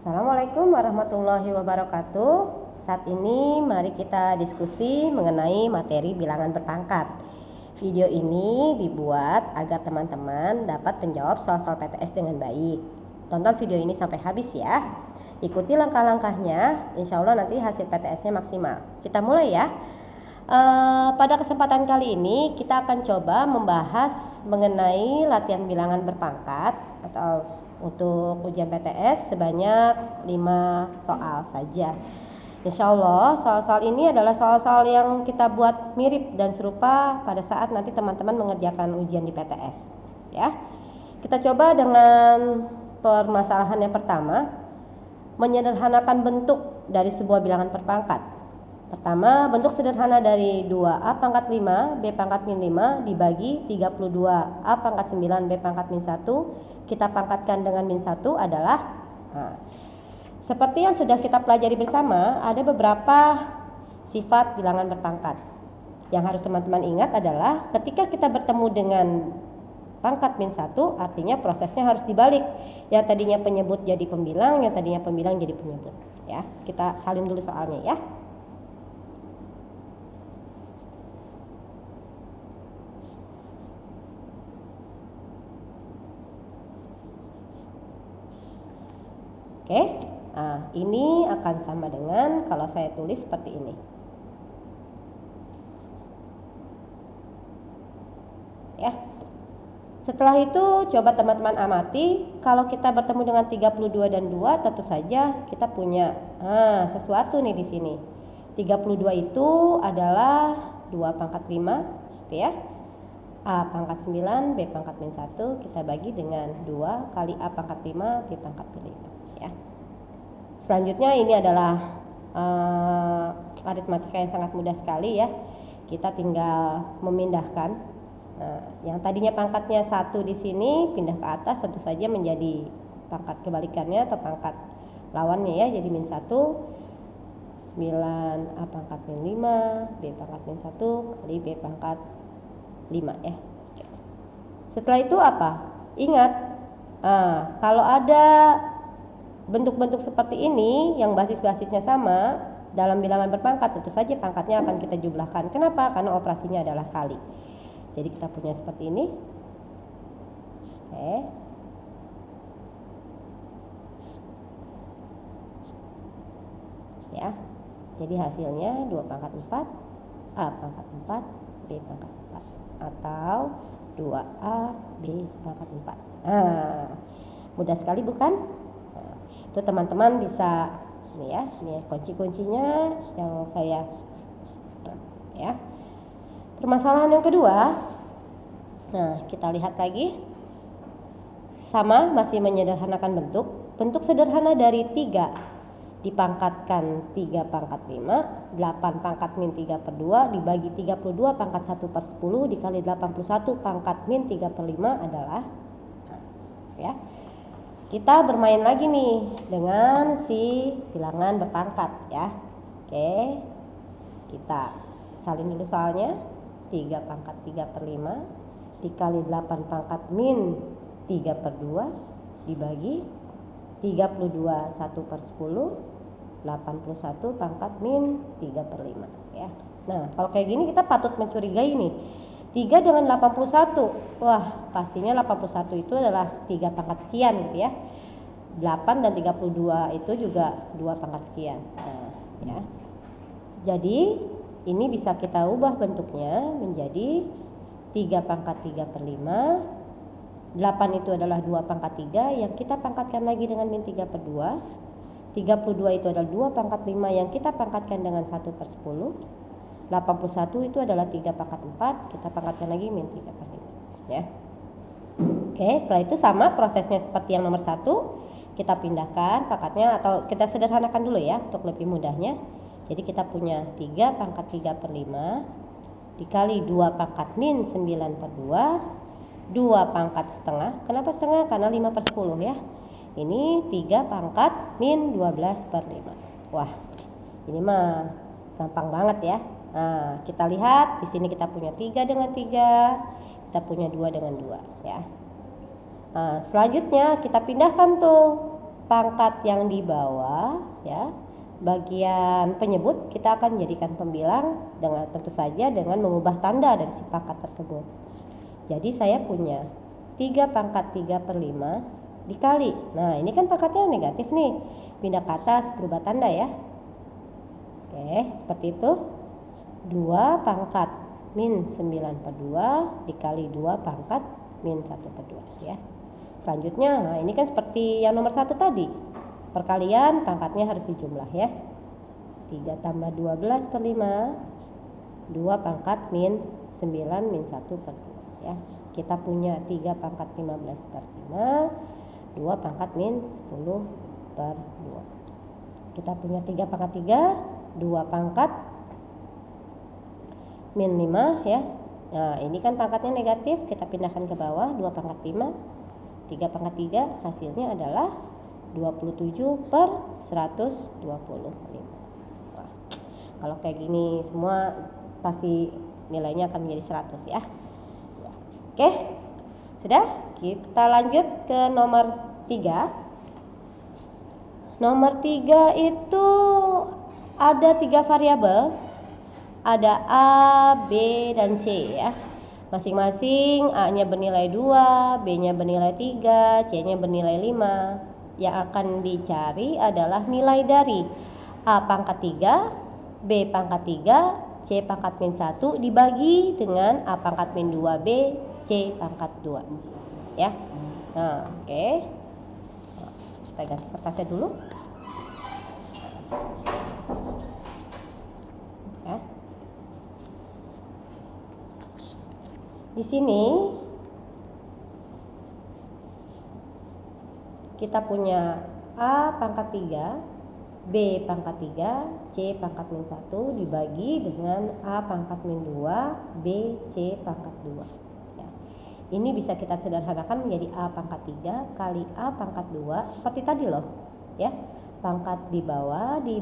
Assalamualaikum warahmatullahi wabarakatuh. Saat ini mari kita diskusi mengenai materi bilangan berpangkat. Video ini dibuat agar teman-teman dapat menjawab soal-soal PTS dengan baik. Tonton video ini sampai habis ya. Ikuti langkah-langkahnya, insya Allah nanti hasil PTS-nya maksimal. Kita mulai ya. Pada kesempatan kali ini kita akan coba membahas mengenai latihan bilangan berpangkat atau untuk ujian PTS sebanyak 5 soal saja. Insya Allah soal-soal ini adalah soal-soal yang kita buat mirip dan serupa pada saat nanti teman-teman mengerjakan ujian di PTS ya. Kita coba dengan permasalahan yang pertama, menyederhanakan bentuk dari sebuah bilangan berpangkat. Pertama, bentuk sederhana dari 2A pangkat 5 B pangkat min 5 dibagi 32A pangkat 9 B pangkat min 1 kita pangkatkan dengan min 1 adalah seperti yang sudah kita pelajari bersama, ada beberapa sifat bilangan berpangkat. Yang harus teman-teman ingat adalah ketika kita bertemu dengan pangkat min 1, artinya prosesnya harus dibalik. Yang tadinya penyebut jadi pembilang, yang tadinya pembilang jadi penyebut ya. Kita salin dulu soalnya ya. Oke, nah ini akan sama dengan kalau saya tulis seperti ini. Ya. Setelah itu coba teman-teman amati, kalau kita bertemu dengan 32 dan 2 tentu saja kita punya sesuatu nih di sini. 32 itu adalah 2 pangkat 5 gitu ya. A pangkat 9 B pangkat min 1 kita bagi dengan 2 kali A pangkat 5 B pangkat min 5 ya. Selanjutnya ini adalah aritmatika yang sangat mudah sekali ya. Kita tinggal memindahkan yang tadinya pangkatnya 1 di sini pindah ke atas, tentu saja menjadi pangkat kebalikannya atau pangkat lawannya ya, jadi min 1 9 A pangkat min 5 B pangkat min 1 kali B pangkat 5 ya. Setelah itu apa? Ingat, kalau ada bentuk-bentuk seperti ini yang basis-basisnya sama dalam bilangan berpangkat, tentu saja pangkatnya akan kita jumlahkan. Kenapa? Karena operasinya adalah kali. Jadi kita punya seperti ini. Oke. Ya. Jadi hasilnya 2 pangkat 4 A pangkat 4 B pangkat 4 atau 2A B pangkat 4. Mudah sekali bukan? Itu teman-teman bisa ini ya, ini kunci-kuncinya yang saya ya. Permasalahan yang kedua, kita lihat lagi, sama masih menyederhanakan bentuk sederhana dari 3 dipangkatkan 3 pangkat 5 8 pangkat min 3 per 2 dibagi 32 pangkat 1 per 10 dikali 81 pangkat min 3 per 5 adalah ya. Kita bermain lagi nih dengan si bilangan berpangkat ya. Oke, kita salin dulu soalnya. 3 pangkat 3 per 5 dikali 8 pangkat min 3 per 2 dibagi 32 1 per 10 81 pangkat min 3 per 5 ya. Nah kalau kayak gini kita patut mencurigai nih, 3 dengan 81, wah pastinya 81 itu adalah 3 pangkat sekian gitu ya. 8 dan 32 itu juga 2 pangkat sekian. Ya. Jadi ini bisa kita ubah bentuknya menjadi 3 pangkat 3 per 5. 8 itu adalah 2 pangkat 3 yang kita pangkatkan lagi dengan min 3 per 2. 32 itu adalah 2 pangkat 5 yang kita pangkatkan dengan 1 per 10. 81 itu adalah 3 pangkat 4, kita pangkatkan lagi min 3 per 5 ya. Oke, setelah itu sama prosesnya seperti yang nomor 1, kita pindahkan pangkatnya atau kita sederhanakan dulu ya untuk lebih mudahnya. Jadi kita punya 3 pangkat 3 per 5 dikali 2 pangkat min 9 per 2 2 pangkat setengah. Kenapa setengah? Karena 5 per 10 ya. Ini 3 pangkat min 12 per 5. Wah, ini mah gampang banget ya. Nah, kita lihat di sini kita punya 3 dengan 3, kita punya 2 dengan 2 ya. Nah, selanjutnya kita pindahkan tuh pangkat yang di bawah ya, bagian penyebut kita akan jadikan pembilang dengan tentu saja dengan mengubah tanda dari si pangkat tersebut. Jadi saya punya 3 pangkat 3 per 5 dikali. Nah ini kan pangkatnya negatif nih, pindah ke atas berubah tanda ya. Oke, seperti itu. 2 pangkat min 9 per 2 dikali 2 pangkat min 1 per 2 ya. Selanjutnya, nah ini kan seperti yang nomor 1 tadi. Perkalian pangkatnya harus dijumlah ya. 3 tambah 12 per 5, 2 pangkat min 9 min 1 per 2 ya. Kita punya 3 pangkat 15 per 5, 2 pangkat min 10 per 2. Kita punya 3 pangkat 3, 2 pangkat min 5 ya. Nah ini kan pangkatnya negatif, kita pindahkan ke bawah, 2 pangkat 5, 3 pangkat 3 hasilnya adalah 27 per 125. Wah, kalau kayak gini semua pasti nilainya akan menjadi 100 ya. Oke, sudah, kita lanjut ke nomor 3. Nomor 3 itu ada 3 variabel, ada A, B, dan C ya. Masing-masing A-nya bernilai 2, B-nya bernilai 3, C-nya bernilai 5. Yang akan dicari adalah nilai dari A pangkat 3, B pangkat 3, C pangkat min 1 dibagi dengan A pangkat min 2B, C pangkat 2 ya. Nah oke, kita ganti kertasnya dulu ya. Di sini kita punya A pangkat 3, B pangkat 3, C pangkat min 1 dibagi dengan A pangkat min 2, B, C pangkat 2 ya. Ini bisa kita sederhanakan menjadi A pangkat 3 kali A pangkat 2 seperti tadi loh ya. Pangkat di bawah di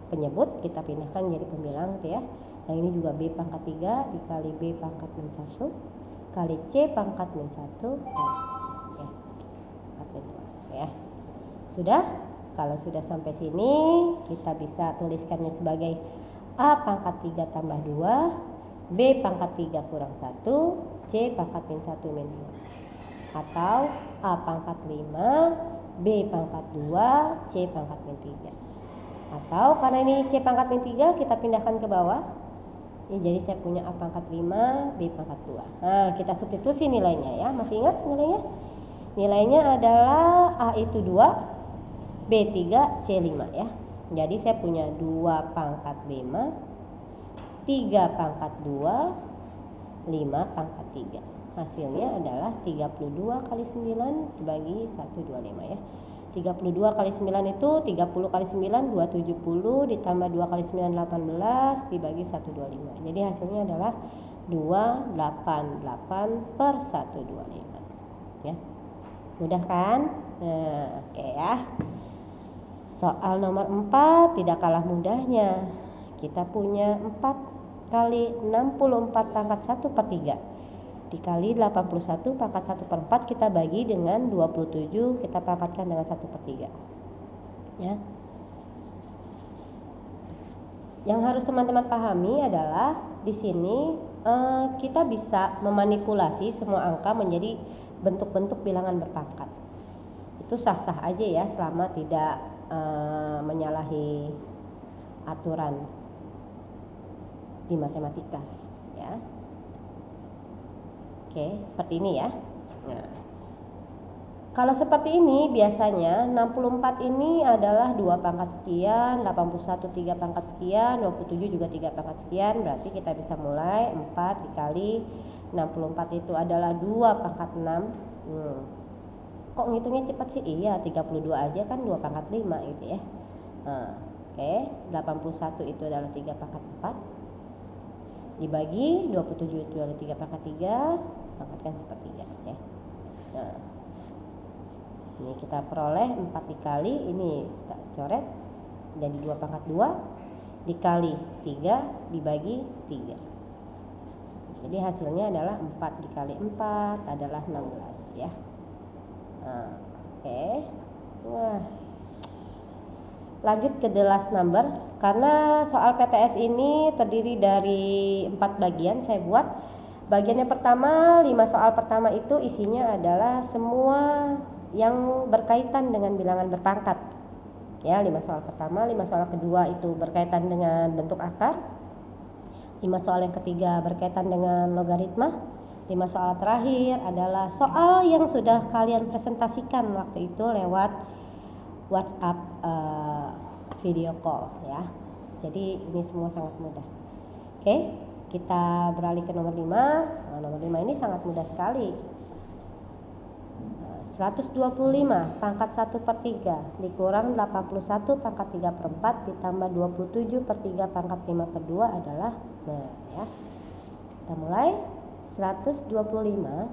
penyebut kita pindahkan jadi pembilang gitu ya. Yang ini juga B pangkat 3 dikali B pangkat min 1 kali C pangkat min 1 kali C ya. Sudah, kalau sudah sampai sini kita bisa tuliskannya sebagai A pangkat 3 tambah 2, B pangkat 3 kurang 1, C pangkat min 1 min 2. Atau A pangkat 5, B pangkat 2, C pangkat min 3. Atau karena ini C pangkat min 3 kita pindahkan ke bawah. Jadi saya punya A pangkat 5, B pangkat 2. Nah kita substitusi nilainya ya. Masih ingat nilainya? Nilainya adalah A itu 2, B 3, C 5 ya. Jadi saya punya 2 pangkat 5, 3 pangkat 2, 5 pangkat 3. Hasilnya adalah 32 kali 9 dibagi 125 ya. 32 kali 9 itu 30 kali 9 270 ditambah 2 kali 9 18 dibagi 125. Jadi hasilnya adalah 288 per 125 ya. Mudah kan? Nah, oke ya. Soal nomor 4 tidak kalah mudahnya. Kita punya 4 kali 64 pangkat 1 per 3 dikali 81 pangkat 1 per 4 kita bagi dengan 27 kita pangkatkan dengan 1 per 3 ya. Yang harus teman-teman pahami adalah di sini kita bisa memanipulasi semua angka menjadi bentuk-bentuk bilangan berpangkat. Itu sah-sah aja ya selama tidak menyalahi aturan di matematika ya. Oke, seperti ini ya. Nah, kalau seperti ini biasanya 64 ini adalah 2 pangkat sekian, 81 3 pangkat sekian, 27 juga 3 pangkat sekian. Berarti kita bisa mulai 4 dikali 64 itu adalah 2 pangkat 6. Kok ngitungnya cepat sih? Iya, 32 aja kan 2 pangkat 5 gitu ya. Nah, oke, 81 itu adalah 3 pangkat 4 dibagi 27 itu adalah 3 pangkat 3, pangkatkan sepertiga ya. Nah, ini kita peroleh 4 dikali ini kita coret jadi 2 pangkat 2 dikali 3 dibagi 3. Jadi hasilnya adalah 4 dikali 4 adalah 16 ya. Nah, lanjut ke the last number. Karena soal PTS ini terdiri dari 4 bagian, saya buat bagian yang pertama, 5 soal pertama itu isinya adalah semua yang berkaitan dengan bilangan berpangkat. Ya, 5 soal pertama, 5 soal kedua itu berkaitan dengan bentuk akar, 5 soal yang ketiga berkaitan dengan logaritma, 5 soal terakhir adalah soal yang sudah kalian presentasikan waktu itu lewat WhatsApp video call ya. Jadi ini semua sangat mudah. Oke, kita beralih ke nomor 5. Nah, nomor 5 ini sangat mudah sekali. 125 pangkat 1/3 dikurang 81 pangkat 3/4 ditambah 27 per 3 pangkat 5 per 2 adalah, nah ya, kita mulai. 125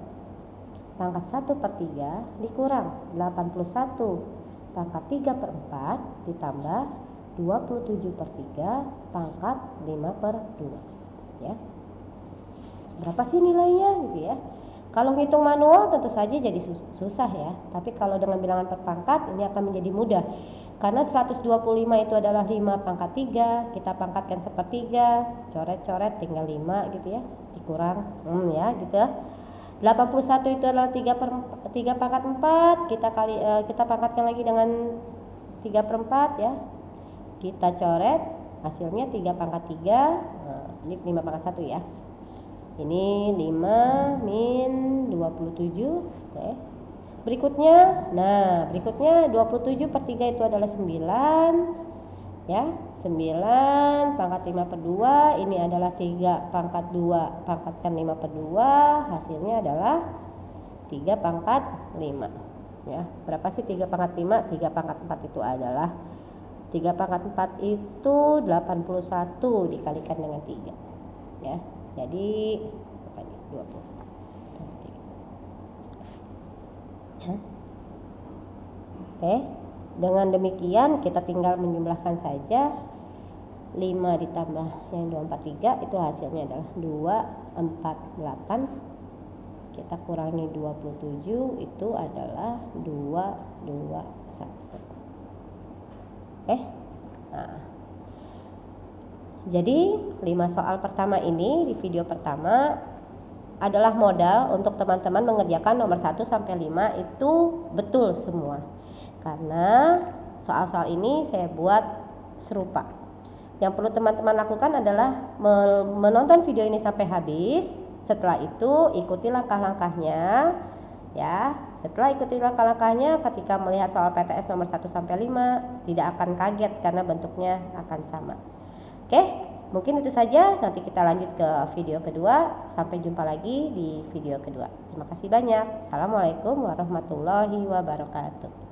pangkat 1/3 dikurang 81 pangkat 3/4 ditambah 27 per 3 pangkat 5 per 2 ya. Berapa sih nilainya gitu ya. Kalau ngitung manual tentu saja jadi susah ya, tapi kalau dengan bilangan per pangkat ini akan menjadi mudah. Karena 125 itu adalah 5 pangkat 3, kita pangkatkan 1/3, coret-coret tinggal 5 gitu ya, dikurang ya gitu. 81 itu adalah 3 pangkat 4, kita pangkatkan lagi dengan 3/4 ya. Kita coret, hasilnya 3 pangkat 3, nah, ini 5 pangkat 1 ya. Ini 5 min 27. Oke. Berikutnya 27 per 3 itu adalah 9 ya. 9 pangkat 5 per 2, ini adalah 3 pangkat 2 pangkatkan 5 per 2, hasilnya adalah 3 pangkat 5 ya. Berapa sih 3 pangkat 5? 3 pangkat 4 itu adalah 3 pangkat 4 itu 81 dikalikan dengan 3 ya. Jadi apa ini? 20. Ya. Oke. Dengan demikian kita tinggal menjumlahkan saja. 5 ditambah yang 243 itu hasilnya adalah 248. Kita kurangi 27 itu adalah 221. Oke. Nah, jadi 5 soal pertama ini di video pertama adalah modal untuk teman-teman mengerjakan nomor 1 sampai 5 itu betul semua. Karena soal-soal ini saya buat serupa. Yang perlu teman-teman lakukan adalah menonton video ini sampai habis. Setelah itu ikuti langkah-langkahnya ya. Setelah ikuti langkah-langkahnya, ketika melihat soal PTS nomor 1 sampai 5 tidak akan kaget karena bentuknya akan sama. Oke, mungkin itu saja. Nanti kita lanjut ke video kedua. Sampai jumpa lagi di video kedua. Terima kasih banyak. Assalamualaikum warahmatullahi wabarakatuh.